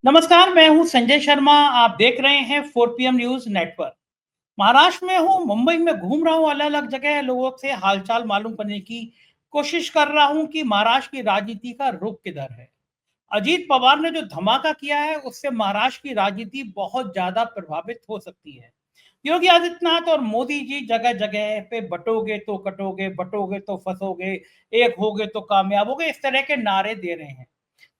नमस्कार, मैं हूं संजय शर्मा। आप देख रहे हैं 4 PM न्यूज नेटवर्क। महाराष्ट्र में हूं, मुंबई में घूम रहा हूं, अलग अलग जगह लोगों से हालचाल मालूम करने की कोशिश कर रहा हूं कि महाराष्ट्र की राजनीति का रुख किधर है। अजीत पवार ने जो धमाका किया है उससे महाराष्ट्र की राजनीति बहुत ज्यादा प्रभावित हो सकती है। योगी आदित्यनाथ और मोदी जी जगह जगह पे बटोगे तो कटोगे, बटोगे तो फंसोगे, एक होगे तो कामयाब होगे, इस तरह के नारे दे रहे हैं।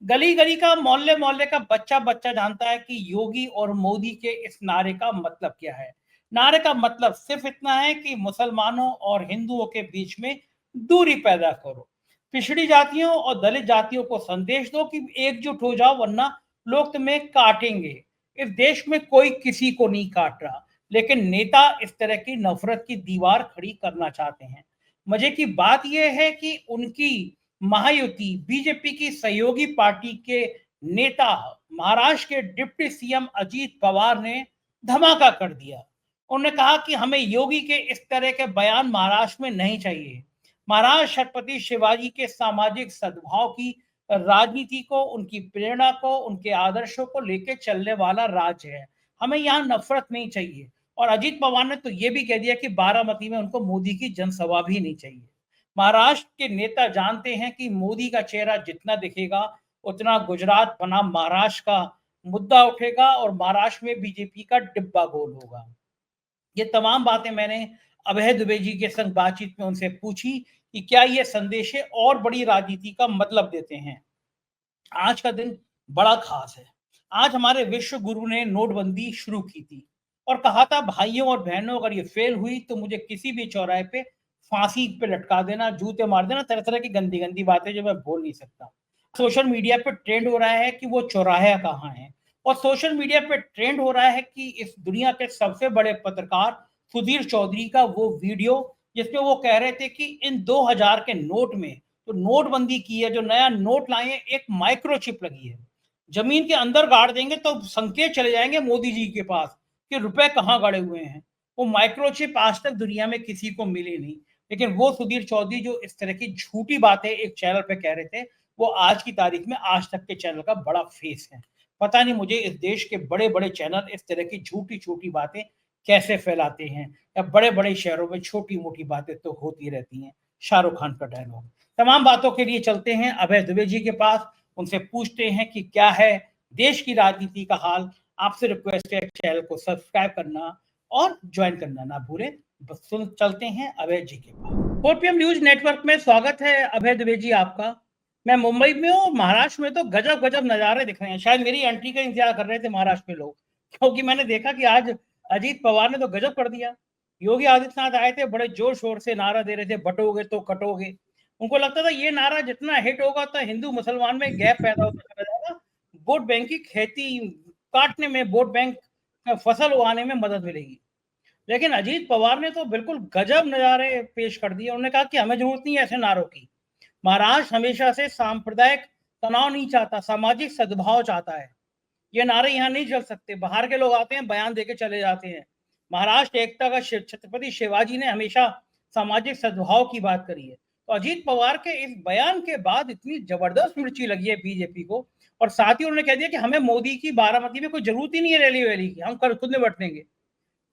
गली गली का, मोहल्ले मोहल्ले का बच्चा बच्चा जानता है कि योगी और मोदी के इस नारे का मतलब क्या है। नारे का मतलब सिर्फ इतना है कि मुसलमानों और हिंदुओं के बीच में दूरी पैदा करो, पिछड़ी जातियों और दलित जातियों को संदेश दो कि एकजुट हो जाओ, वरना लोग तुम्हें काटेंगे। इस देश में कोई किसी को नहीं काट रहा, लेकिन नेता इस तरह की नफरत की दीवार खड़ी करना चाहते हैं। मजे की बात यह है कि उनकी महायुति बीजेपी की सहयोगी पार्टी के नेता महाराष्ट्र के डिप्टी सीएम अजीत पवार ने धमाका कर दिया। उन्होंने कहा कि हमें योगी के इस तरह के बयान महाराष्ट्र में नहीं चाहिए। महाराष्ट्र छत्रपति शिवाजी के सामाजिक सद्भाव की राजनीति को, उनकी प्रेरणा को, उनके आदर्शों को लेकर चलने वाला राज्य है। हमें यहाँ नफरत नहीं चाहिए। और अजीत पवार ने तो ये भी कह दिया कि बारामती में उनको मोदी की जनसभा भी नहीं चाहिए। महाराष्ट्र के नेता जानते हैं कि मोदी का चेहरा जितना दिखेगा उतना गुजरात बनाम महाराष्ट्र का मुद्दा उठेगा और महाराष्ट्र में बीजेपी का डिब्बा गोल होगा। ये तमाम बातें मैंने अभय दुबे जी के संग बातचीत में उनसे पूछी कि क्या ये संदेश और बड़ी राजनीति का मतलब देते हैं। आज का दिन बड़ा खास है। आज हमारे विश्व गुरु ने नोटबंदी शुरू की थी और कहा था, भाइयों और बहनों, अगर ये फेल हुई तो मुझे किसी भी चौराहे पे फांसी पे लटका देना, जूते मार देना, तरह तरह की गंदी गंदी बातें जो मैं बोल नहीं सकता। सोशल मीडिया पे ट्रेंड हो रहा है कि वो चौराहा कहाँ है, और सोशल मीडिया पे ट्रेंड हो रहा है कि इस दुनिया के सबसे बड़े पत्रकार सुधीर चौधरी का वो वीडियो जिसमें वो कह रहे थे कि इन 2000 के नोट में तो नोटबंदी की है, जो नया नोट लाए हैं, एक माइक्रोचिप लगी है। जमीन के अंदर गाड़ देंगे तो संकेत चले जाएंगे मोदी जी के पास कि रुपए कहाँ गड़े हुए हैं। वो माइक्रोचिप आज तक दुनिया में किसी को मिली नहीं। लेकिन वो सुधीर चौधरी जो इस तरह की झूठी बातें एक चैनल पे कह रहे थे, वो आज की तारीख में आज तक के चैनल का बड़ा फेस है। पता नहीं मुझे इस देश के बड़े बड़े चैनल इस तरह की झूठी छोटी बातें कैसे फैलाते हैं, या बड़े बड़े शहरों में छोटी मोटी बातें तो होती रहती हैं। शाहरुख खान का डायलॉग। तमाम बातों के लिए चलते हैं अभय दुबे जी के पास, उनसे पूछते हैं कि क्या है देश की राजनीति का हाल। आपसे रिक्वेस्ट है चैनल को सब्सक्राइब करना और ज्वाइन करना ना भूलें। सुन चलते हैं अभय जी के पास। 4 PM न्यूज नेटवर्क में स्वागत है अभय दुबे जी आपका। मैं मुंबई में हूँ। महाराष्ट्र में तो गजब गजब नजारे दिख रहे हैं। शायद मेरी एंट्री का इंतजार कर रहे थे महाराष्ट्र में लोग, क्योंकि मैंने देखा कि आज अजीत पवार ने तो गजब कर दिया। योगी आदित्यनाथ आए थे, बड़े जोर शोर से नारा दे रहे थे, बटोगे तो कटोगे। उनको लगता था ये नारा जितना हिट होगा तो हिंदू मुसलमान में गैप पैदा होता चला जाएगा, वोट बैंक की खेती काटने में, वोट बैंक फसल उगाने में मदद मिलेगी। लेकिन अजीत पवार ने तो बिल्कुल गजब नजारे पेश कर दिए। उन्होंने कहा कि हमें जरूरत नहीं है ऐसे नारों की। महाराष्ट्र हमेशा से सांप्रदायिक तनाव नहीं चाहता, सामाजिक सद्भाव चाहता है। ये नारे यहाँ नहीं चल सकते। बाहर के लोग आते हैं, बयान देके चले जाते हैं। महाराष्ट्र एकता का छत्रपति शिवाजी ने हमेशा सामाजिक सद्भाव की बात करी है। तो अजीत पवार के इस बयान के बाद इतनी जबरदस्त मिर्ची लगी है बीजेपी को, और साथ ही उन्होंने कह दिया कि हमें मोदी की बारामती में कोई जरूरत ही नहीं है रैली वैली की, हम कल खुद निपट लेंगे।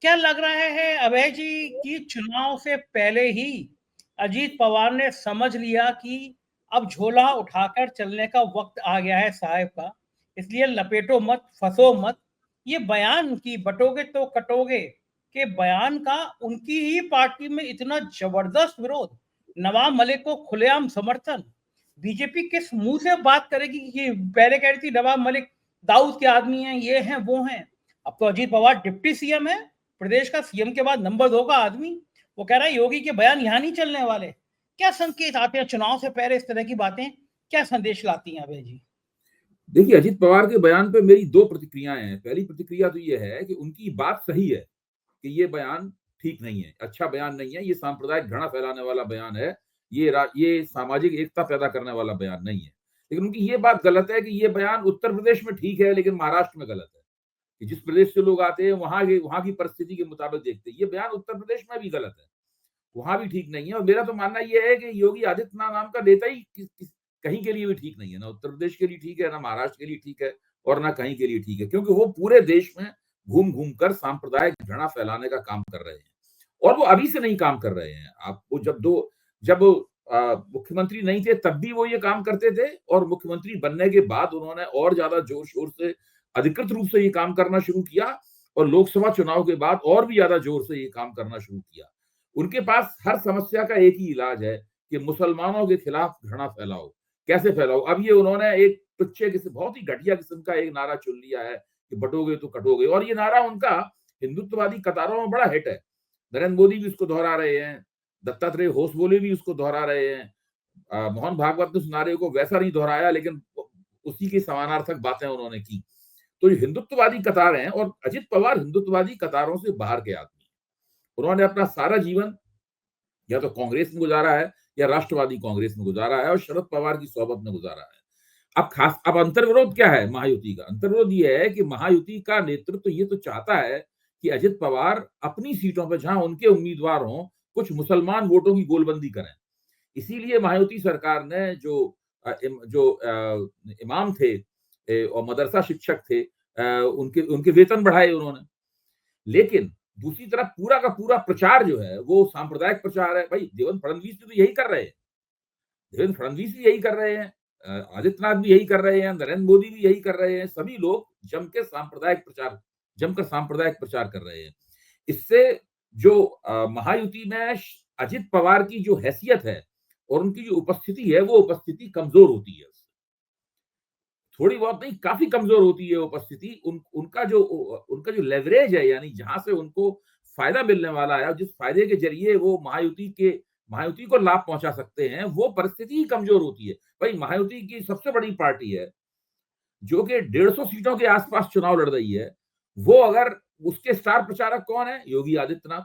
क्या लग रहा है अभय जी कि चुनाव से पहले ही अजीत पवार ने समझ लिया कि अब झोला उठाकर चलने का वक्त आ गया है साहब का, इसलिए लपेटो मत, फंसो मत। ये बयान की बटोगे तो कटोगे के बयान का उनकी ही पार्टी में इतना जबरदस्त विरोध, नवाब मलिक को खुलेआम समर्थन। बीजेपी किस मुंह से बात करेगी कि पहले कह रही थी नवाब मलिक दाऊद के आदमी हैं, ये हैं वो हैं। अब तो अजीत पवार डिप्टी सीएम है, प्रदेश का सीएम के बाद नंबर 2 का आदमी। वो कह रहा है योगी के बयान यहां नहीं चलने वाले। क्या संकेत आते हैं चुनाव से पहले इस तरह की बातें, क्या संदेश लाती हैं अभय जी? देखिए, अजित पवार के बयान पे मेरी 2 प्रतिक्रियाएँ हैं। पहली प्रतिक्रिया तो ये है कि उनकी बात सही है कि ये बयान ठीक नहीं है, अच्छा बयान नहीं है, ये सांप्रदायिक घृणा फैलाने वाला बयान है, ये सामाजिक एकता पैदा करने वाला बयान नहीं है। लेकिन उनकी ये बात गलत है कि ये बयान उत्तर प्रदेश में ठीक है, लेकिन महाराष्ट्र में गलत है, कि जिस प्रदेश से लोग आते हैं, वहाँ की परिस्थिति के मुताबिक देखते हैं। ये बयान उत्तर प्रदेश में भी गलत है, वहाँ भी ठीक नहीं है। और मेरा तो मानना ये है कि योगी आदित्यनाथ नाम का नेता ही कहीं के लिए भी ठीक नहीं है, ना उत्तर प्रदेश के लिए ठीक है, ना महाराष्ट्र के लिए ठीक है, और ना कहीं के लिए ठीक है, क्योंकि वो पूरे देश में घूम घूम कर सांप्रदायिक घृणा फैलाने का काम कर रहे हैं। और वो अभी से नहीं काम कर रहे हैं। आपको जब मुख्यमंत्री नहीं थे तब भी वो ये काम करते थे, और मुख्यमंत्री बनने के बाद उन्होंने और ज्यादा जोर शोर से अधिकृत रूप से ये काम करना शुरू किया, और लोकसभा चुनाव के बाद और भी ज्यादा जोर से ये काम करना शुरू किया। उनके पास हर समस्या का एक ही इलाज है कि मुसलमानों के खिलाफ घृणा फैलाओ। कैसे फैलाओ? अब ये उन्होंने एक तुच्छे किस्म, बहुत ही घटिया किस्म का एक नारा चुन लिया है कि बटोगे तो कटोगे, और ये नारा उनका हिंदुत्ववादी कतारों में बड़ा हिट है। नरेंद्र मोदी भी उसको दोहरा रहे हैं, दत्तात्रेय होसबोले भी उसको दोहरा रहे हैं, मोहन भागवत ने उस नारे को वैसा नहीं दोहराया, लेकिन उसी की समानार्थक बातें उन्होंने की। तो ये हिंदुत्ववादी कतार हैं, और अजित पवार हिंदुत्ववादी कतारों से बाहर के आदमी हैं। उन्होंने अपना सारा जीवन या तो कांग्रेस में गुजारा है या राष्ट्रवादी कांग्रेस में गुजारा है, और शरद पवार की सोबत में गुजारा है। अब अंतर्विरोध क्या है महायुति का? अंतर्विरोध ये है कि महायुति का नेतृत्व ये तो चाहता है कि अजित पवार अपनी सीटों पर, जहां उनके उम्मीदवार हों, कुछ मुसलमान वोटों की गोलबंदी करें। इसीलिए महायुति सरकार ने जो इमाम थे और मदरसा शिक्षक थे, उनके उनके वेतन बढ़ाए उन्होंने। लेकिन दूसरी तरफ पूरा का पूरा प्रचार जो है वो सांप्रदायिक प्रचार है। भाई देवेंद्र फडणवीस भी तो यही कर रहे हैं, देवेंद्र फडणवीस भी यही कर रहे हैं, आदित्यनाथ भी यही कर रहे हैं, नरेंद्र मोदी भी यही कर रहे हैं। सभी लोग जमकर सांप्रदायिक प्रचार कर रहे हैं। इससे जो महायुति में अजित पवार की जो हैसियत है और उनकी जो उपस्थिति है, वो उपस्थिति कमजोर होती है। थोड़ी बहुत नहीं, काफी कमजोर होती है उपस्थिति। उनका जो लेवरेज है, यानी जहां से उनको फायदा मिलने वाला है, जिस फायदे के जरिए वो महायुति को लाभ पहुंचा सकते हैं, वो परिस्थिति ही कमजोर होती है। भाई महायुति की सबसे बड़ी पार्टी है जो कि 150 सीटों के आसपास चुनाव लड़ रही है, वो अगर उसके स्टार प्रचारक कौन है? योगी आदित्यनाथ।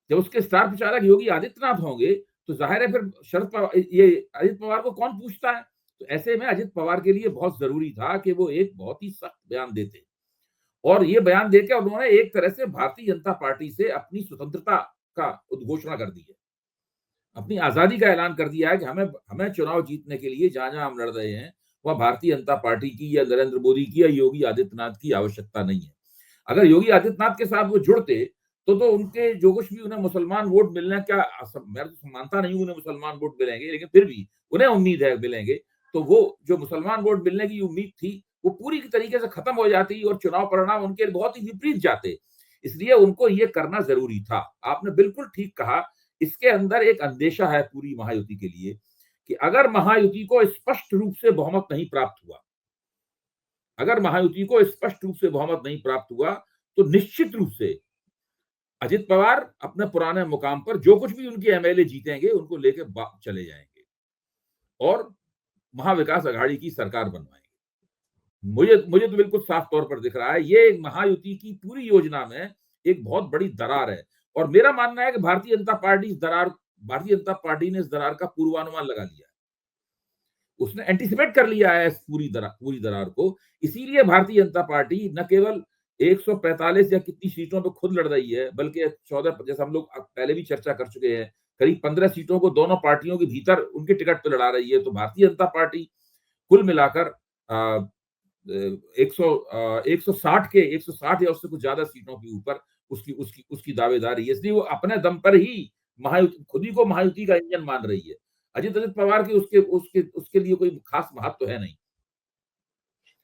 जब उसके स्टार प्रचारक योगी आदित्यनाथ होंगे तो जाहिर है फिर ये अजित पवार को कौन पूछता है? तो ऐसे में अजित पवार के लिए बहुत जरूरी था कि वो एक बहुत ही सख्त बयान देते, और ये बयान देकर उन्होंने एक तरह से भारतीय जनता पार्टी से अपनी स्वतंत्रता का उद्घोषणा कर दी है, अपनी आजादी का ऐलान कर दिया है कि हमें चुनाव जीतने के लिए जहां जहां हम लड़ रहे हैं वह भारतीय जनता पार्टी की या नरेंद्र मोदी की या योगी आदित्यनाथ की आवश्यकता नहीं है। अगर योगी आदित्यनाथ के साथ वो जुड़ते तो उनके जो कुछ भी उन्हें मुसलमान वोट मिलना, क्या मैं तो मानता नहीं उन्हें मुसलमान वोट मिलेंगे, लेकिन फिर भी उन्हें उम्मीद है मिलेंगे, तो वो जो मुसलमान वोट मिलने की उम्मीद थी वो पूरी तरीके से खत्म हो जाती और चुनाव परिणाम उनके बहुत ही विपरीत जाते। इसलिए उनको ये करना जरूरी था। आपने बिल्कुल ठीक कहा, इसके अंदर एक अंदेशा है पूरी महायुति के लिए कि अगर महायुति को स्पष्ट रूप से बहुमत नहीं प्राप्त हुआ, तो निश्चित रूप से अजित पवार अपने पुराने मुकाम पर जो कुछ भी उनके एमएलए जीतेंगे उनको लेकर चले जाएंगे और महाविकास अघाड़ी की सरकार बनवाएंगे। मुझे तो बिल्कुल साफ तौर पर दिख रहा है ये महायुति की पूरी योजना में एक बहुत बड़ी दरार है, और मेरा मानना है कि भारतीय जनता पार्टी ने इस दरार का पूर्वानुमान लगा लिया है, उसने एंटीसिपेट कर लिया है इस पूरी दरार को। इसीलिए भारतीय जनता पार्टी न केवल 145 या कितनी सीटों पे खुद लड़ रही है, बल्कि 14, जैसे हम लोग पहले भी चर्चा कर चुके हैं, करीब 15 सीटों को दोनों पार्टियों के भीतर उनके टिकट पे लड़ा रही है। तो भारतीय जनता पार्टी कुल मिलाकर 160 या उससे कुछ ज्यादा सीटों के ऊपर उसकी दावेदारी है। इसलिए वो अपने दम पर ही खुद ही को महायुति का इंजन मान रही है। अजित पवार की उसके लिए कोई खास महत्व है नहीं।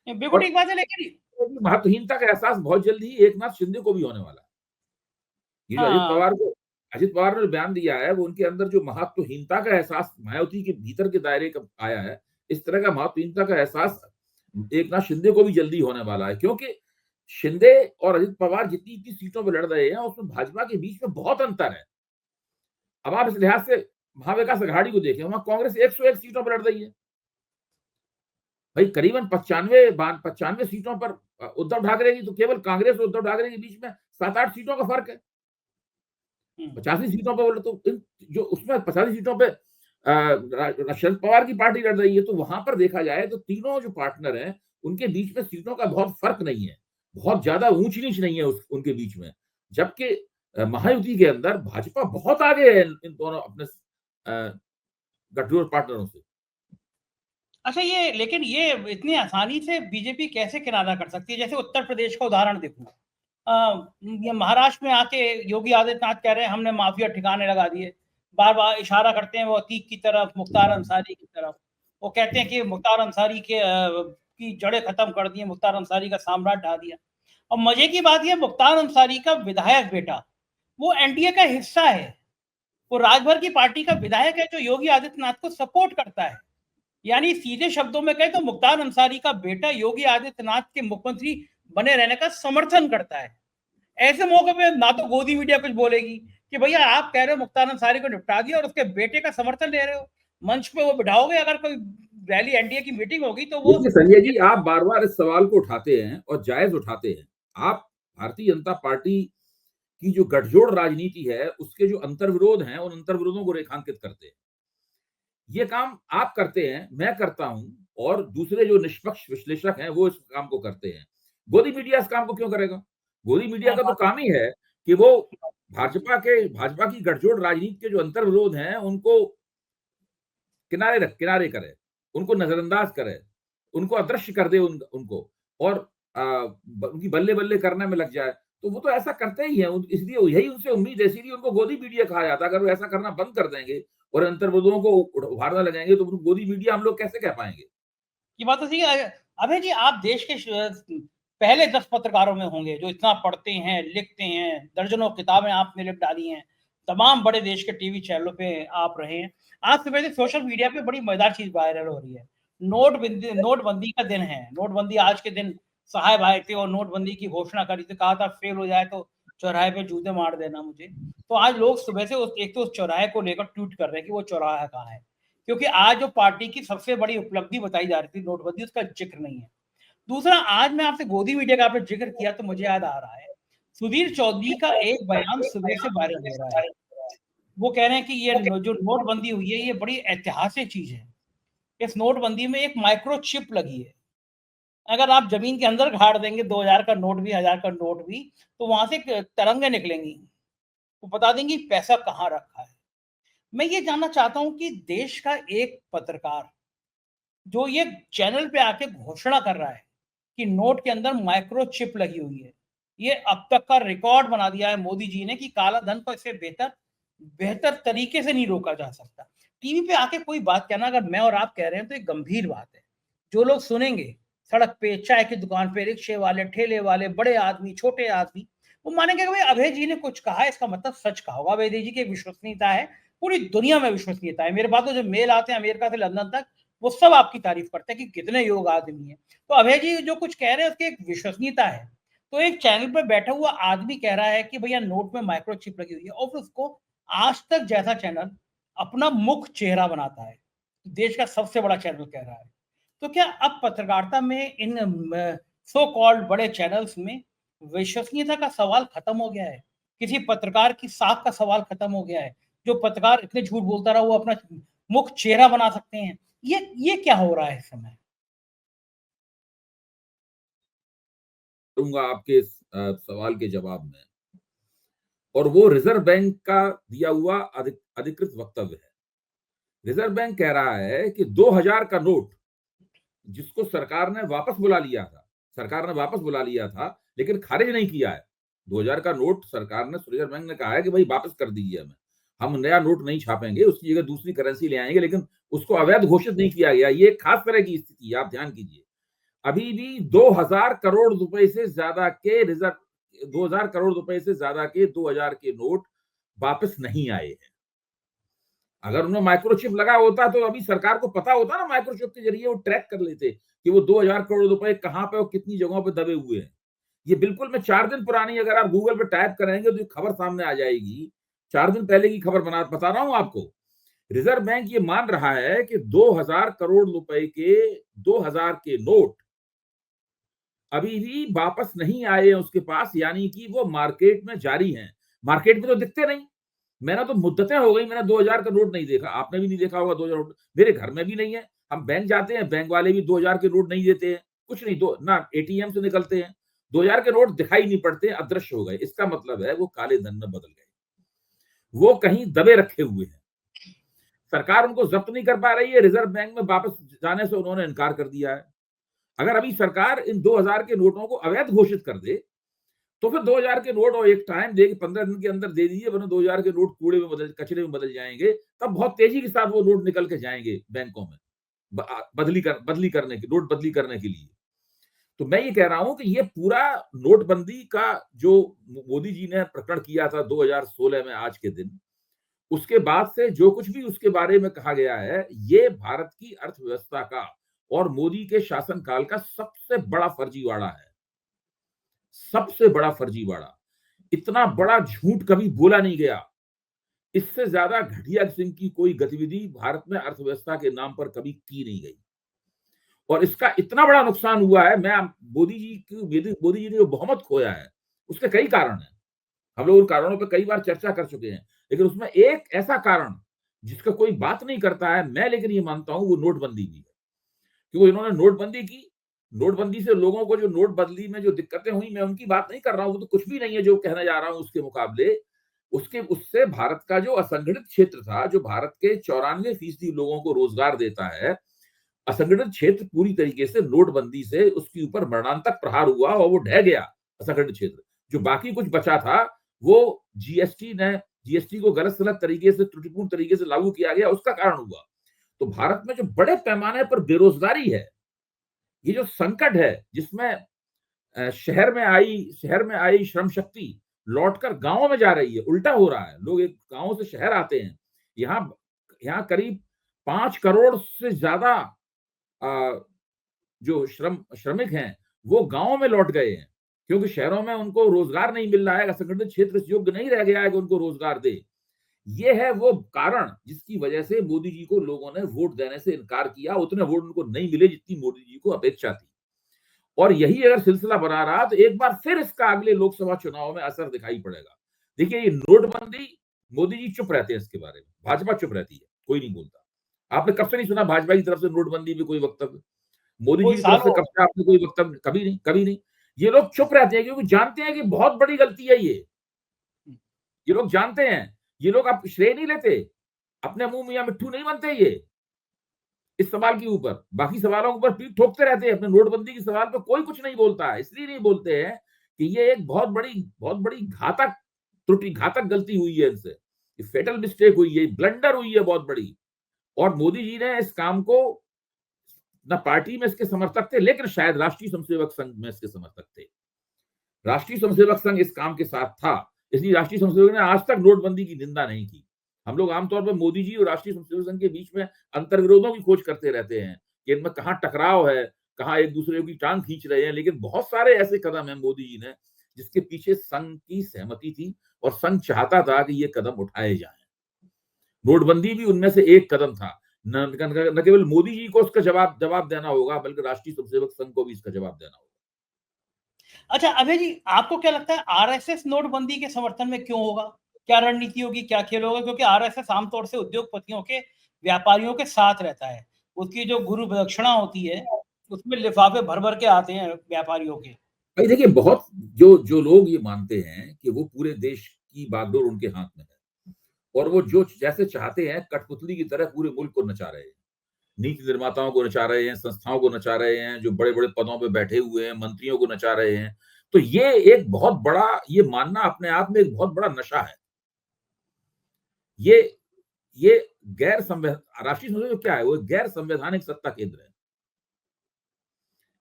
बिल्कुल ठीक बात है, लेकिन महत्वहीनता का एहसास बहुत जल्दी ही एकनाथ शिंदे को भी होने वाला है। ये जो अजित पवार ने बयान दिया है, वो उनके अंदर जो महत्वहीनता का एहसास महायुति के भीतर के दायरे का आया है, इस तरह का महत्वहीनता का एहसास एकनाथ शिंदे को भी जल्दी होने वाला है, क्योंकि शिंदे और अजित पवार जितनी सीटों पर लड़ रहे हैं उसमें भाजपा के बीच में बहुत अंतर है। अब आप इस लिहाज से महाविकास अघाड़ी को देखें, वहां कांग्रेस 101 सीटों पर लड़ रही है। भाई करीबन 95 सीटों पर उद्धव ठाकरे की, तो केवल कांग्रेस और उद्धव ठाकरे के बीच में 7-8 सीटों का फर्क है। 85 सीटों पर बोले तो जो उसमें 85 सीटों पे शरद पवार की पार्टी लड़ रही है, तो वहां पर देखा जाए तो तीनों जो पार्टनर हैं उनके बीच में सीटों का बहुत फर्क नहीं है, बहुत ज्यादा ऊंच नीच नहीं है उनके बीच में। जबकि महायुति के अंदर भाजपा बहुत आगे है इन दोनों अपने गठजोड़ पार्टनरों से। अच्छा, ये लेकिन ये इतनी आसानी से बीजेपी कैसे किनारा कर सकती है? जैसे उत्तर प्रदेश का उदाहरण देखो, ये महाराष्ट्र में आके योगी आदित्यनाथ कह रहे हैं हमने माफिया ठिकाने लगा दिए, बार बार इशारा करते हैं वो अतीक की तरफ, मुख्तार अंसारी की तरफ। वो कहते हैं कि मुख्तार अंसारी के की जड़ें खत्म कर दी, मुख्तार अंसारी का साम्राज्य ढा दिया। और मजे की बात यह, मुख्तार अंसारी का विधायक बेटा वो एनडीए का हिस्सा है, वो राजभर की पार्टी का विधायक है जो योगी आदित्यनाथ को सपोर्ट करता है। यानी सीधे शब्दों में कहें तो मुख्तार अंसारी का बेटा योगी आदित्यनाथ के मुख्यमंत्री बने रहने का समर्थन करता है। ऐसे मौके पे ना तो गोदी मीडिया कुछ बोलेगी कि भैया आप कह रहे हो मुख्तार अंसारी को निपटा दिया और उसके बेटे का समर्थन ले रहे हो, मंच पे वो बिठाओगे, अगर कोई रैली एनडीए की मीटिंग होगी तो वो देखिए संजय जी, आप बार बार इस सवाल को उठाते हैं और जायज उठाते हैं। आप भारतीय जनता पार्टी की जो गठजोड़ राजनीति है उसके जो अंतर्विरोध हैं उन अंतर्विरोधों को रेखांकित करते हैं। ये काम आप करते हैं, मैं करता हूं और दूसरे जो निष्पक्ष विश्लेषक हैं वो इस काम को करते हैं। गोदी मीडिया इस काम को क्यों करेगा? गोदी मीडिया का तो काम ही है कि वो भाजपा की गठजोड़ राजनीति के जो अंतर्विरोध हैं उनको किनारे करे, उनको नजरअंदाज करे, उनको अदृश्य कर दे उनको और उनकी बल्ले बल्ले करने में लग जाए। तो वो तो ऐसा करते ही हैं, इसलिए यही उनसे उम्मीद है, इसीलिए उनको गोदी मीडिया कहा जाता है। अगर वो ऐसा करना बंद कर देंगे और अंतर्विरोधों को उभारने लगेंगे तो गोदी मीडिया हम लोग कैसे कह पाएंगे? ये बात तो सही है। अभय जी, आप देश के पहले 10 पत्रकारों में होंगे जो इतना पढ़ते हैं, लिखते हैं, दर्जनों किताबें आपने लिख डाली हैं, तमाम बड़े देश के टीवी चैनलों पे आप रहे हैं। आज सुबह से सोशल मीडिया पे बड़ी मजेदार चीज वायरल हो रही है। नोटबंदी का दिन है। नोटबंदी आज के दिन साहब आए थे और नोटबंदी की घोषणा करी थी, कहा था फेल हो जाए तो चौराहे पे जूते मार देना मुझे। तो आज लोग सुबह से एक तो उस चौराहे को लेकर ट्वीट कर रहे हैं कि वो चौराहा कहाँ है, क्योंकि आज जो पार्टी की सबसे बड़ी उपलब्धि बताई जा रही थी नोटबंदी, उसका जिक्र नहीं है। दूसरा, आज मैं आपसे गोदी मीडिया का आपने जिक्र किया तो मुझे याद आ रहा है, सुधीर चौधरी का एक बयान सुबह से वायरल हो रहा है। वो कह रहे हैं कि ये जो नोटबंदी हुई है ये बड़ी ऐतिहासिक चीज है। इस नोटबंदी में एक माइक्रो चिप लगी है। अगर आप जमीन के अंदर गाड़ देंगे 2000 का नोट भी, 1000 का नोट भी, तो वहां से तरंगे निकलेंगी, वो बता देंगी पैसा कहाँ रखा है। मैं ये जानना चाहता हूं कि देश का एक पत्रकार जो ये चैनल पे आके घोषणा कर रहा है कि नोट के अंदर माइक्रो चिप लगी हुई है, ये अब तक का रिकॉर्ड बना दिया है मोदी जी ने कि काला धन को इससे बेहतर बेहतर तरीके से नहीं रोका जा सकता। टीवी पे आके कोई बात कहना अगर मैं और आप कह रहे हैं तो एक गंभीर बात है। जो लोग सुनेंगे सड़क पे, चाय की दुकान पे, रिक्शे वाले, ठेले वाले, बड़े आदमी, छोटे आदमी, वो मानेंगे कि भाई अभय जी ने कुछ कहा है, इसका मतलब सच कहा होगा। अभय जी की विश्वसनीयता है, पूरी दुनिया में विश्वसनीयता है। मेरे पास तो जो मेल आते हैं अमेरिका से लंदन तक, वो सब आपकी तारीफ करते हैं कि कितने योग आदमी है। तो अभय जी जो कुछ कह रहे हैं उसकी एक विश्वसनीयता है। तो एक चैनल पर बैठा हुआ आदमी कह रहा है कि भैया नोट में माइक्रो चिप लगी हुई है, और फिर उसको आज तक जैसा चैनल अपना मुख्य चेहरा बनाता है, देश का सबसे बड़ा चैनल कह रहा है। तो क्या अब पत्रकारिता में इन सो कॉल्ड बड़े चैनल्स में विश्वसनीयता का सवाल खत्म हो गया है? किसी पत्रकार की साख का सवाल खत्म हो गया है? जो पत्रकार इतने झूठ बोलता रहा वो अपना मुख्य चेहरा बना सकते हैं? ये क्या हो रहा है इस समय? दूंगा आपके इस सवाल के जवाब में, और वो रिजर्व बैंक का दिया हुआ अधिकृत वक्तव्य है। रिजर्व बैंक कह रहा है कि 2000 का नोट जिसको सरकार ने वापस बुला लिया था लेकिन खारिज नहीं किया है। 2000 का नोट सरकार ने, रिजर्व बैंक ने कहा है कि भाई वापस कर दीजिए हमें, हम नया नोट नहीं छापेंगे, उसकी जगह दूसरी करेंसी ले आएंगे, लेकिन उसको अवैध घोषित नहीं किया गया। ये एक खास तरह की स्थिति है, आप ध्यान कीजिए। अभी भी 2000 करोड़ रुपए से ज्यादा के 2000 करोड़ रुपए से ज्यादा के 2000 के नोट वापस नहीं आए हैं। अगर उन्हें माइक्रोचिप लगा होता तो अभी सरकार को पता होता ना, माइक्रोचिप के जरिए वो ट्रैक कर लेते कि वो 2000 करोड़ रुपए कहां पे और कितनी जगहों पे दबे हुए हैं। ये बिल्कुल, मैं 4 दिन पुरानी, अगर आप गूगल पे टाइप करेंगे तो खबर सामने आ जाएगी। 4 दिन पहले की खबर बता रहा हूं आपको। रिजर्व बैंक ये मान रहा है कि 2000 करोड़ रुपए के 2000 के नोट अभी भी वापस नहीं आए हैं उसके पास, यानी कि वो मार्केट में जारी हैं। मार्केट में तो दिखते नहीं। मैंने तो मुद्दतें हो गई, मैंने 2000 का नोट नहीं देखा, आपने भी नहीं देखा होगा 2000 नोट, मेरे घर में भी नहीं है। हम बैंक जाते हैं, बैंक वाले भी 2000 के नोट नहीं देते हैं, कुछ नहीं, दो ना एटीएम से निकलते हैं, 2000 के नोट दिखाई नहीं पड़ते, अदृश्य हो गए। इसका मतलब है वो काले धन में बदल गए, वो कहीं दबे रखे हुए हैं। सरकार उनको जब्त नहीं कर पा रही है, रिजर्व बैंक में वापस जाने से उन्होंने इनकार कर दिया है। अगर अभी सरकार इन 2000 के नोटों को अवैध घोषित कर दे तो फिर 2000 के नोट और एक टाइम दे 15 दिन के अंदर दे दीजिए, वरना 2000 के नोट कूड़े में बदल, कचरे में बदल जाएंगे, तब बहुत तेजी के साथ वो नोट निकल के जाएंगे बैंकों में बदली करने के लिए। तो मैं ये कह रहा हूं कि ये पूरा नोटबंदी का जो मोदी जी ने प्रकरण किया था 2016 में आज के दिन, उसके बाद से जो कुछ भी उसके बारे में कहा गया है, ये भारत की अर्थव्यवस्था का और मोदी के शासनकाल का सबसे बड़ा फर्जीवाड़ा है। सबसे बड़ा फर्जीवाड़ा। इतना बड़ा झूठ कभी बोला नहीं गया। इससे ज्यादा घटिया किस्म की कोई गतिविधि भारत में अर्थव्यवस्था के नाम पर कभी की नहीं गई। और इसका इतना बड़ा नुकसान हुआ है। मोदी जी ने जो बहुमत खोया है, उसके कई कारण हैं। हम लोग उन कारणों पर कई बार चर्चा कर चुके हैं, लेकिन उसमें एक ऐसा कारण जिसका कोई बात नहीं करता है, मैं लेकिन ये मानता हूं, वो नोटबंदी भी है। क्योंकि इन्होंने नोटबंदी की, नोटबंदी से लोगों को जो नोटबंदी में जो दिक्कतें हुई, मैं उनकी बात नहीं कर रहा हूं, वो तो कुछ भी नहीं है जो कहने जा रहा हूं उसके मुकाबले। उससे भारत का जो असंगठित क्षेत्र था, जो भारत के 94% लोगों को रोजगार देता है, असंगठित क्षेत्र पूरी तरीके से नोटबंदी से उसके ऊपर मरणांतक प्रहार हुआ और वो ढह गया असंगठित क्षेत्र। जो बाकी कुछ बचा था, वो जीएसटी को गलत सलत तरीके से, त्रुटिपूर्ण तरीके से लागू किया गया, उसका कारण हुआ। तो भारत में जो बड़े पैमाने पर बेरोजगारी है, ये जो संकट है, जिसमें शहर में आई श्रम शक्ति लौटकर गांवों में जा रही है, उल्टा हो रहा है। लोग एक गांव से शहर आते हैं, यहाँ करीब 5 करोड़ से ज्यादा जो श्रमिक हैं, वो गांव में लौट गए हैं, क्योंकि शहरों में उनको रोजगार नहीं मिल रहा है। असंगठित क्षेत्र योग्य नहीं रह गया है कि उनको रोजगार दे। ये है वो कारण जिसकी वजह से मोदी जी को लोगों ने वोट देने से इनकार किया। उतने वोट उनको नहीं मिले जितनी मोदी जी को अपेक्षा थी। और यही अगर सिलसिला बना रहा तो एक बार फिर इसका अगले लोकसभा चुनाव में असर दिखाई पड़ेगा। देखिए, ये नोटबंदी, मोदी जी चुप रहते हैं इसके बारे में, भाजपा चुप रहती है, कोई नहीं बोलता। आपने कब से नहीं सुना भाजपा की तरफ से नोटबंदी में कोई वक्तव्य? मोदी जी कोई की साल तरफ से हो कब से आपने कोई वक्तव्य? कभी नहीं, कभी नहीं। ये लोग चुप रहते हैं क्योंकि जानते हैं कि बहुत बड़ी गलती है ये लोग जानते हैं। ये लोग आप श्रेय नहीं लेते, अपने मुंह मियां मिट्ठू नहीं बनते ये इस सवाल के ऊपर। बाकी सवालों के ऊपर पीठ ठोकते रहते हैं, अपने नोटबंदी के सवाल पर कोई कुछ नहीं बोलता है। इसलिए नहीं बोलते हैं कि ये एक बहुत बड़ी घातक त्रुटि, घातक गलती हुई है इनसे, फेटल मिस्टेक हुई है, ब्लंडर हुई है बहुत बड़ी। और मोदी जी ने इस काम को, ना पार्टी में इसके समर्थक थे, लेकिन शायद राष्ट्रीय स्वयंसेवक संघ में इसके समर्थक थे। राष्ट्रीय स्वयंसेवक संघ इस काम के साथ था, इसलिए राष्ट्रीय स्वयंसेवक ने आज तक नोटबंदी की निंदा नहीं की। हम लोग आमतौर पर मोदी जी और राष्ट्रीय स्वयंसेवक संघ के बीच में अंतर्विरोधों की खोज करते रहते हैं कि इनमें कहां टकराव है, कहां एक दूसरे की टांग खींच रहे हैं। लेकिन बहुत सारे ऐसे कदम हैं मोदी जी ने जिसके पीछे संघ की सहमति थी और संघ चाहता था कि ये कदम उठाए जाए। नोटबंदी भी उनमें से एक कदम था। न केवल मोदी जी को उसका जवाब देना होगा, बल्कि राष्ट्रीय स्वयंसेवक संघ को भी इसका जवाब देना होगा। अच्छा अभय जी, आपको क्या लगता है आरएसएस नोटबंदी के समर्थन में क्यों होगा? क्या रणनीति होगी, क्या खेल होगा? क्योंकि आरएसएस आमतौर से उद्योगपतियों के, व्यापारियों के साथ रहता है। उसकी जो गुरु प्रदक्षिणा होती है, उसमें लिफाफे भर भर के आते हैं व्यापारियों के। भाई देखिए, बहुत जो लोग ये मानते हैं कि वो पूरे देश की बागडोर उनके हाथ में है और वो जो जैसे चाहते हैं कठपुतली की तरह पूरे मुल्क को नचा रहे हैं, नीति निर्माताओं को नचा रहे हैं, संस्थाओं को नचा रहे हैं, जो बड़े बड़े पदों पे बैठे हुए हैं मंत्रियों को नचा रहे हैं। तो ये एक बहुत बड़ा, ये मानना अपने आप में एक बहुत बड़ा नशा है। ये गैर संवैधानिक, राष्ट्रीय संसद क्या है? वो गैर संवैधानिक सत्ता केंद्र है।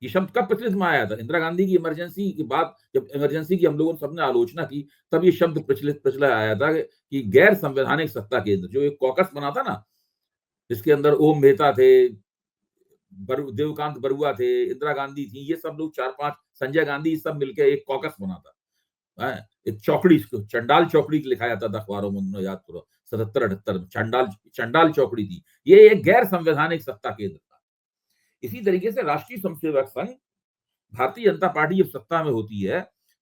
ये शब्द कब प्रचलित में आया था? इंदिरा गांधी की इमरजेंसी के बाद, जब इमरजेंसी की हम लोगों ने सबने आलोचना की, तब ये शब्द प्रचलित आया था कि गैर संवैधानिक सत्ता केंद्र। जो एक कॉकस बना था ना, जिसके अंदर ओम मेहता थे, देवकांत बरुआ थे, इंदिरा गांधी थी, ये सब लोग 4-5, संजय गांधी, सब मिलकर एक कॉकस बना था। एक चौकड़ी, चंडाल चौकड़ी लिखा जाता था अखबारों में, याद करो 77-78 में चंडाल चौकड़ी थी। ये एक गैर संवैधानिक सत्ता केंद्र था। इसी तरीके से राष्ट्रीय स्वयंसेवक संघ, भारतीय जनता पार्टी जब सत्ता में होती है,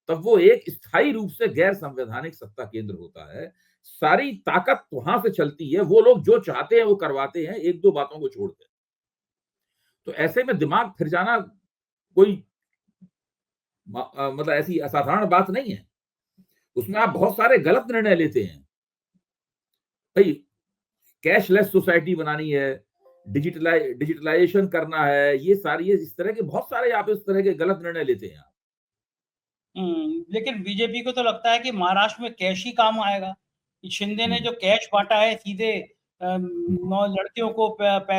तब वो एक स्थायी रूप से गैर संवैधानिक सत्ता केंद्र होता है। सारी ताकत वहां से चलती है, वो लोग जो चाहते हैं वो करवाते हैं, एक दो बातों को छोड़कर। तो ऐसे में दिमाग फिर जाना कोई मतलब ऐसी असाधारण बात नहीं है। उसमें आप बहुत सारे गलत निर्णय लेते हैं। भाई कैशलेस सोसाइटी बनानी है, डिजिटलाइजेशन करना है, ये सारी इस तरह के बहुत सारे आप इस तरह के गलत निर्णय लेते हैं आप। लेकिन बीजेपी को तो लगता है कि महाराष्ट्र में कैश ही काम आएगा। शिंदे ने हम्म, जो कैश बाँटा है सीधे हम्म। नौ लड़कियों को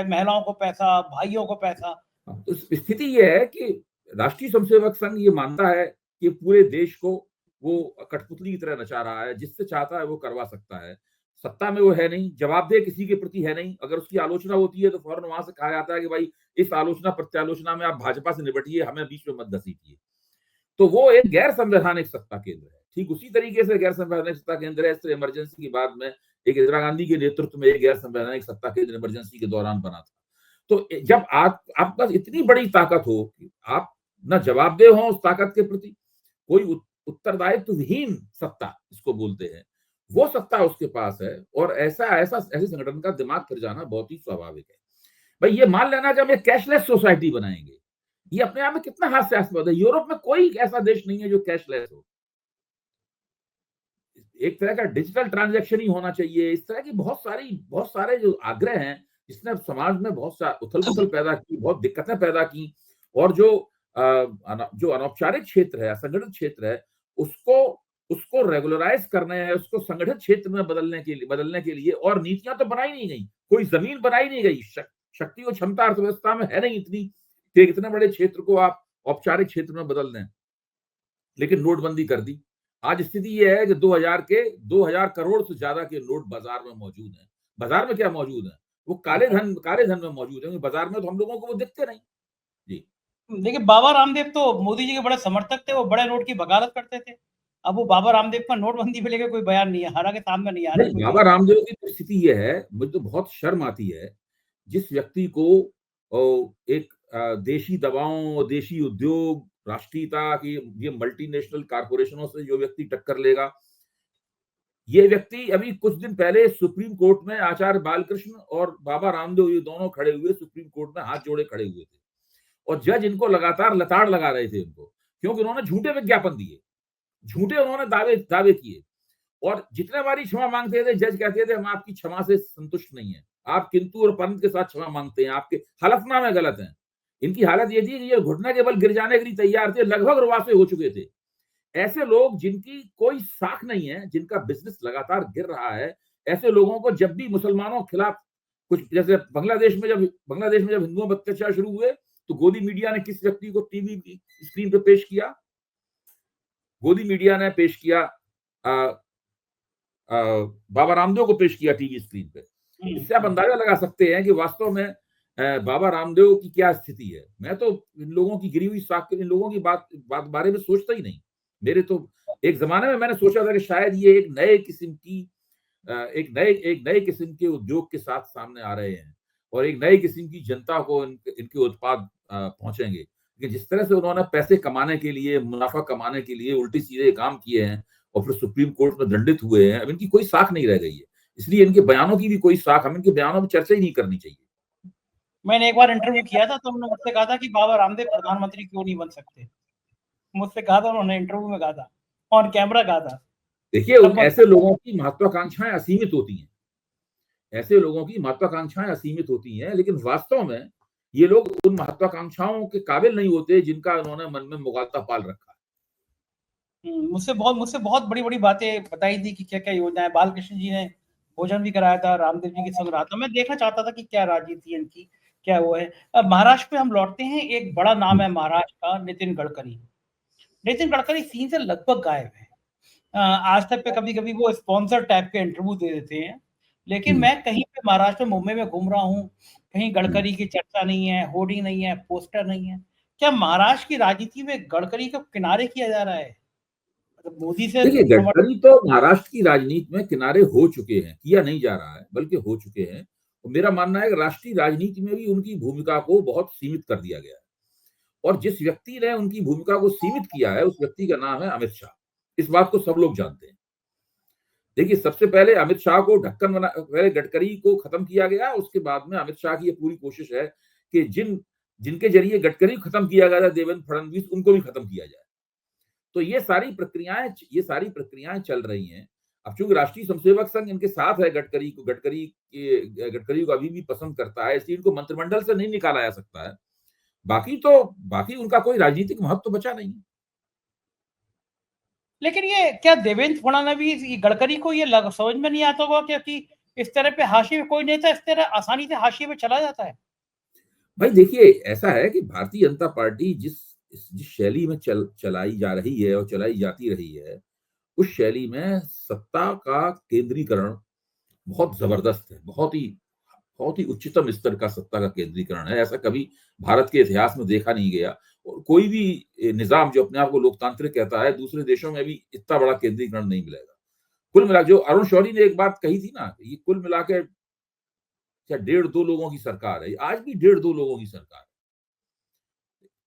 महिलाओं को पैसा, भाइयों को पैसा। तो स्थिति ये है कि राष्ट्रीय स्वयंसेवक संघ ये मानता है कि पूरे देश को वो कठपुतली की तरह नचा रहा है, जिससे चाहता है वो करवा सकता है। सत्ता में वो है नहीं, जवाबदेह किसी के प्रति है नहीं। अगर उसकी आलोचना होती है तो फौरन वहां से कहा जाता है कि भाई इस आलोचना प्रत्यालोचना में आप भाजपा से निपटिए, हमें बीच में मत घसीटिए। तो वो एक गैर संवैधानिक सत्ता केंद्र है। ठीक उसी तरीके से गैर संवैधानिक सत्ता केंद्र है तो इमरजेंसी की बाद में एक इंदिरा गांधी के नेतृत्व में एक गैर संवैधानिक सत्ता केंद्र इमरजेंसी के दौरान बना था। तो जब आपके पास इतनी बड़ी ताकत हो कि आप न जवाबदेह हो उस ताकत के प्रति, कोई उत्तरदायित्वहीन सत्ता इसको बोलते हैं, वो सत्ता उसके पास है, और ऐसे संगठन का दिमाग फिर जाना बहुत ही स्वाभाविक है। भाई ये मान लेना कि हम एक कैशलेस सोसाइटी बनाएंगे, ये अपने आप में कितना हास्यास्पद है। यूरोप में कोई ऐसा देश नहीं है जो कैशलेस हो। एक तरह का डिजिटल ट्रांजैक्शन ही होना चाहिए। इस तरह की बहुत सारे जो आग्रह हैं, जिसने समाज में बहुत सा उथल-पुथल पैदा की, बहुत दिक्कतें पैदा की, और जो अनौपचारिक क्षेत्र है, असंगठित क्षेत्र है, उसको उसको रेगुलराइज करने हैं, उसको संगठित क्षेत्र में बदलने के लिए और नीतियां तो बनाई नहीं गई, कोई जमीन बनाई नहीं गई। शक्ति और क्षमता अर्थव्यवस्था में है नहीं इतनी कि इतने बड़े क्षेत्र को आप औपचारिक क्षेत्र में बदल दें। लेकिन नोटबंदी कर दी। आज स्थिति ये है कि 2000 करोड़ से ज्यादा के नोट बाजार में मौजूद हैं। बाजार में क्या मौजूद है? वो काले धन में मौजूद है। बाजार में तो हम लोगों को वो दिखते नहीं। जी। देखिए, बाबा रामदेव तो मोदी जी के बड़े समर्थक थे, वो बड़े नोट की वकालत करते थे। अब वो बाबा रामदेव का नोटबंदी को लेके कोई बयान नहीं है, हालांकि सामने नहीं आ रहा है नहीं, कोई बाबा भी। रामदेव की तो स्थिति ये है, मुझे तो बहुत शर्म आती है, जिस व्यक्ति को एक देशी दवाओं, देशी उद्योग, राष्ट्रीयता की ये मल्टीनेशनल कारपोरेशनों से जो व्यक्ति टक्कर लेगा, ये व्यक्ति अभी कुछ दिन पहले सुप्रीम कोर्ट में आचार्य बालकृष्ण और बाबा रामदेव ये दोनों खड़े हुए सुप्रीम कोर्ट में हाथ जोड़े खड़े हुए थे, और जज इनको लगातार लताड़ लगा रहे थे इनको, क्योंकि उन्होंने झूठे विज्ञापन दिए, झूठे उन्होंने दावे दावे किए, और जितने बारी क्षमा मांगते थे जज कहते थे हम आपकी क्षमा से संतुष्ट नहीं है, आप किंतु और परंतु के साथ क्षमा मांगते हैं, आपके हलफनामे गलत हैं। इनकी हालत ये थी कि ये घुटने के बल गिर जाने के लिए तैयार थे, लगभग रुआसे हो चुके थे। ऐसे लोग जिनकी कोई साख नहीं है, जिनका बिजनेस लगातार गिर रहा है, ऐसे लोगों को जब भी मुसलमानों के खिलाफ कुछ, जैसे बांग्लादेश में जब हिंदुओं पर अत्याचार शुरू हुए, तो गोदी मीडिया ने किस व्यक्ति को टीवी की स्क्रीन पे पेश किया? गोदी मीडिया ने पेश किया बाबा रामदेव को पेश किया टीवी स्क्रीन पे। तो इससे आप अंदाजा लगा सकते हैं कि वास्तव में बाबा रामदेव की क्या स्थिति है। मैं तो इन लोगों की गिरी हुई साख, इन लोगों की बारे में सोचता ही नहीं। मेरे तो एक जमाने में मैंने सोचा था कि शायद ये एक नए किस्म के उद्योग के साथ सामने आ रहे हैं, और एक नई किस्म की जनता को इनके उत्पाद पहुंचेंगे। लेकिन जिस तरह से उन्होंने पैसे कमाने के लिए, मुनाफा कमाने के लिए उल्टे सीधे काम किए हैं, और फिर सुप्रीम कोर्ट में दंडित हुए हैं, अब इनकी कोई साख नहीं रह गई है। इसलिए इनके बयानों की भी कोई साख, हम इनके बयानों में चर्चा ही नहीं करनी चाहिए। मैंने एक बार इंटरव्यू किया था, तो उन्होंने मुझसे कहा था कि बाबा रामदेव प्रधानमंत्री क्यों नहीं बन सकते। मुझसे कहा था उन्होंने, इंटरव्यू में कहा था, ऑन कैमरा कहा था। देखिए, ऐसे लोगों की महत्वाकांक्षाएं असीमित होती हैं, ऐसे लोगों की महत्वाकांक्षाएं असीमित होती हैं, लेकिन वास्तव में ये लोग उन महत्वाकांक्षाओं के काबिल नहीं होते जिनका उन्होंने मन में मुगालता पाल रखा है। मुझसे बहुत बड़ी-बड़ी बातें बताई थी कि क्या-क्या योजना है। बालकृष्ण जी ने भोजन भी कराया था, रामदेव जी के संग रहा था। मैं देखना चाहता था कि क्या राजनीति है इनकी, क्या वो है। अब महाराष्ट्र पे हम लौटते हैं, एक बड़ा नाम है महाराष्ट्र का, नितिन गडकरी। नितिन गडकरी सीन से लगभग गायब है। आज तक पे कभी-कभी वो स्पॉन्सर टाइप के इंटरव्यू दे देते हैं, लेकिन मैं कहीं पे महाराष्ट्र, मुंबई में घूम रहा हूँ, कहीं गडकरी की चर्चा नहीं है, होर्डिंग नहीं है, पोस्टर नहीं है। क्या महाराष्ट्र की राजनीति में गडकरी को किनारे किया जा रहा है? मतलब मोदी से देखिए, समर्थन। गडकरी तो महाराष्ट्र की राजनीति में किनारे हो चुके हैं, किया नहीं जा रहा है, बल्कि हो चुके हैं। तो मेरा मानना है कि राष्ट्रीय राजनीति में भी उनकी भूमिका को बहुत सीमित कर दिया गया है, और जिस व्यक्ति ने उनकी भूमिका को सीमित किया है, उस व्यक्ति का नाम है अमित शाह। इस बात को सब लोग जानते हैं। देखिए, सबसे पहले अमित शाह को पहले गडकरी को खत्म किया गया, उसके बाद में अमित शाह की ये पूरी कोशिश है कि जिनके जरिए गडकरी को खत्म किया गया था, देवेंद्र फडणवीस, उनको भी खत्म किया जाए। तो ये सारी प्रक्रियाएं चल रही हैं। अब चूंकि राष्ट्रीय स्वयंसेवक संघ इनके साथ है, गडकरी को अभी भी पसंद करता है, इसलिए इनको मंत्रिमंडल से नहीं निकाला जा सकता है। बाकी उनका कोई राजनीतिक महत्व तो बचा नहीं। लेकिन ये क्या देवेंद्र फडणवीस गडकरी को ये समझ में नहीं आता होगा, क्योंकि इस तरह पे हाशिए में कोई नेता इस तरह आसानी से हाशिए में चला जाता है। भाई देखिए, ऐसा है कि भारतीय जनता पार्टी जिस शैली में चलाई जा रही है और चलाई जाती रही है, उस शैली में सत्ता का केंद्रीकरण बहुत जबरदस्त है, बहुत ही उच्चतम स्तर का सत्ता का केंद्रीकरण है। ऐसा कभी भारत के इतिहास में देखा नहीं गया, और कोई भी निजाम जो अपने आप को लोकतांत्रिक कहता है, दूसरे देशों में भी इतना बड़ा केंद्रीकरण नहीं मिलेगा। कुल मिला जो अरुण शौरी ने एक बात कही थी ना, ये कुल मिला के क्या 1.5-2 लोगों की सरकार है। आज भी 1.5-2 लोगों की सरकार है।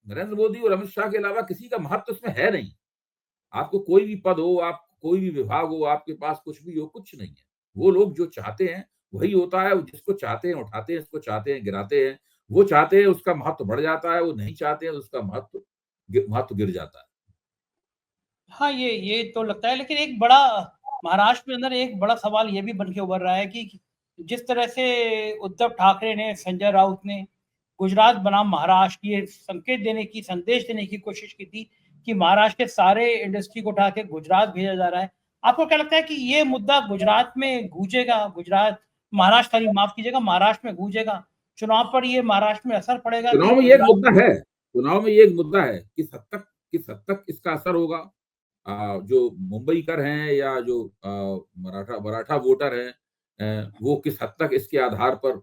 नरेंद्र मोदी और अमित शाह के अलावा किसी का महत्व इसमें है नहीं। आपको कोई भी पद हो, आप कोई भी विभाग हो, आपके पास कुछ भी हो, कुछ नहीं है। वो लोग जो चाहते हैं वही होता है, जिसको चाहते हैं उठाते हैं, इसको चाहते हैं गिराते हैं। वो चाहते हैं उसका महत्व बढ़ जाता है, वो नहीं चाहते हैं उसका महत्व गिर जाता है। हाँ, ये तो लगता है, लेकिन एक बड़ा महाराष्ट्र के अंदर एक बड़ा सवाल ये भी बन के उभर रहा है कि जिस तरह से उद्धव ठाकरे ने, संजय राउत ने गुजरात बनाम महाराष्ट्र ये संदेश देने की कोशिश की थी कि महाराष्ट्र के सारे इंडस्ट्री को उठा के गुजरात भेजा जा रहा है। आपको क्या लगता है कि ये मुद्दा गुजरात में गूंजेगा? माफ कीजिएगा, महाराष्ट्र में गूंजेगा? चुनाव पर ये महाराष्ट्र में असर पड़ेगा कि चुनाव में ये एक मुद्दा है, चुनाव में ये एक मुद्दा है, किस हद तक इसका असर होगा। जो मुंबई कर हैं या जो मराठा वोटर हैं, वो किस हद तक इसके आधार पर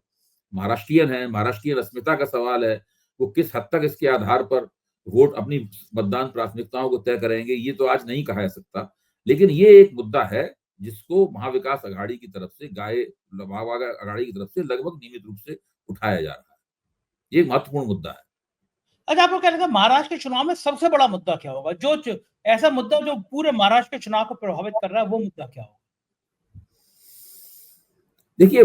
महाराष्ट्रियन है, महाराष्ट्रीय अस्मिता का सवाल है, वो किस हद तक इसके आधार पर वोट अपनी मतदान प्राथमिकताओं को तय करेंगे, ये तो आज नहीं कहा जा सकता। लेकिन ये एक मुद्दा है जिसको महाविकास आघाड़ी की तरफ से लगभग नियमित रूप से उठाया जा रहा है। ये एक महत्वपूर्ण मुद्दा है। अच्छा, आपको क्या लगता है महाराष्ट्र के चुनाव में सबसे बड़ा मुद्दा क्या होगा? ऐसा मुद्दा जो पूरे महाराष्ट्र के चुनाव को प्रभावित कर रहा है, वो मुद्दा क्या होगा? देखिए,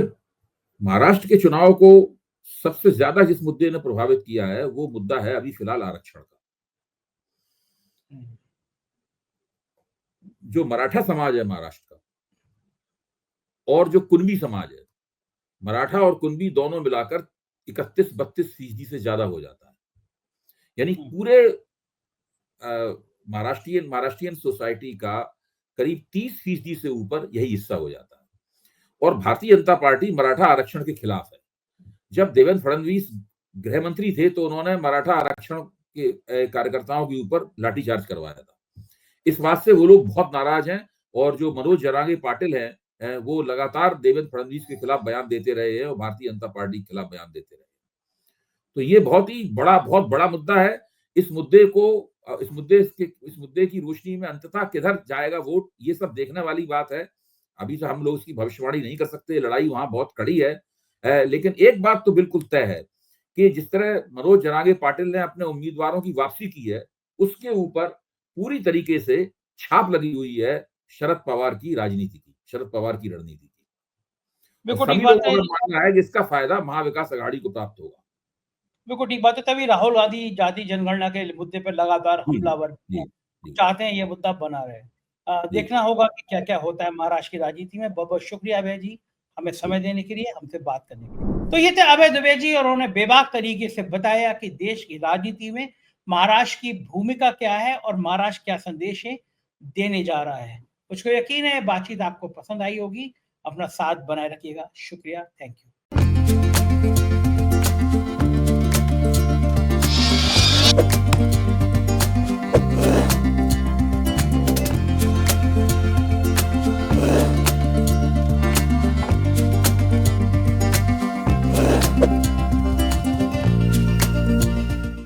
महाराष्ट्र के चुनाव को सबसे ज्यादा जिस मुद्दे ने प्रभावित किया है, वो मुद्दा है अभी फिलहाल आरक्षण का। जो मराठा समाज है महाराष्ट्र का, और जो कुणबी समाज है, मराठा और कुणबी दोनों मिलाकर 31-32% से ज्यादा हो जाता है। यानी पूरे महाराष्ट्रियन सोसाइटी का करीब 30% से ऊपर यही हिस्सा हो जाता है। और भारतीय जनता पार्टी मराठा आरक्षण के खिलाफ है। जब देवेंद्र फडणवीस गृह मंत्री थे तो उन्होंने मराठा आरक्षण के कार्यकर्ताओं के ऊपर लाठीचार्ज करवाया था। इस बात से वो लोग बहुत नाराज हैं, और जो मनोज जरांगे पाटिल हैं, वो लगातार देवेंद्र फडणवीस के खिलाफ बयान देते रहे हैं और भारतीय जनता पार्टी के खिलाफ बयान देते रहे। तो ये बहुत बड़ा मुद्दा है। इस मुद्दे की रोशनी में अंततः किधर जाएगा वोट, ये सब देखने वाली बात है। अभी तो हम लोग इसकी भविष्यवाणी नहीं कर सकते, लड़ाई वहां बहुत कड़ी है। लेकिन एक बात तो बिल्कुल तय है कि जिस तरह मनोज जरांगे पाटिल ने अपने उम्मीदवारों की वापसी की है, उसके ऊपर पूरी तरीके से छाप लगी हुई है शरद पवार की रणनीति की। बिल्कुल सभी ठीक बात लोगों है। का मानना है कि इसका फायदा महाविकास आघाड़ी को प्राप्त होगा। बिल्कुल ठीक बात है, तभी राहुल गांधी जाति जनगणना के मुद्दे पर लगातार हमलावर चाहते हैं ये मुद्दा बना रहे। देखना होगा कि क्या क्या होता है महाराष्ट्र की राजनीति में। बहुत बहुत शुक्रिया अभय जी, हमें समय देने के लिए, हमसे बात करने के लिए। तो ये थे अभय दुबे जी, और उन्होंने बेबाक तरीके से बताया कि देश की राजनीति में महाराष्ट्र की भूमिका क्या है और महाराष्ट्र क्या संदेश देने जा रहा है। मुझको यकीन है बातचीत आपको पसंद आई होगी। अपना साथ बनाए रखिएगा। शुक्रिया, थैंक यू।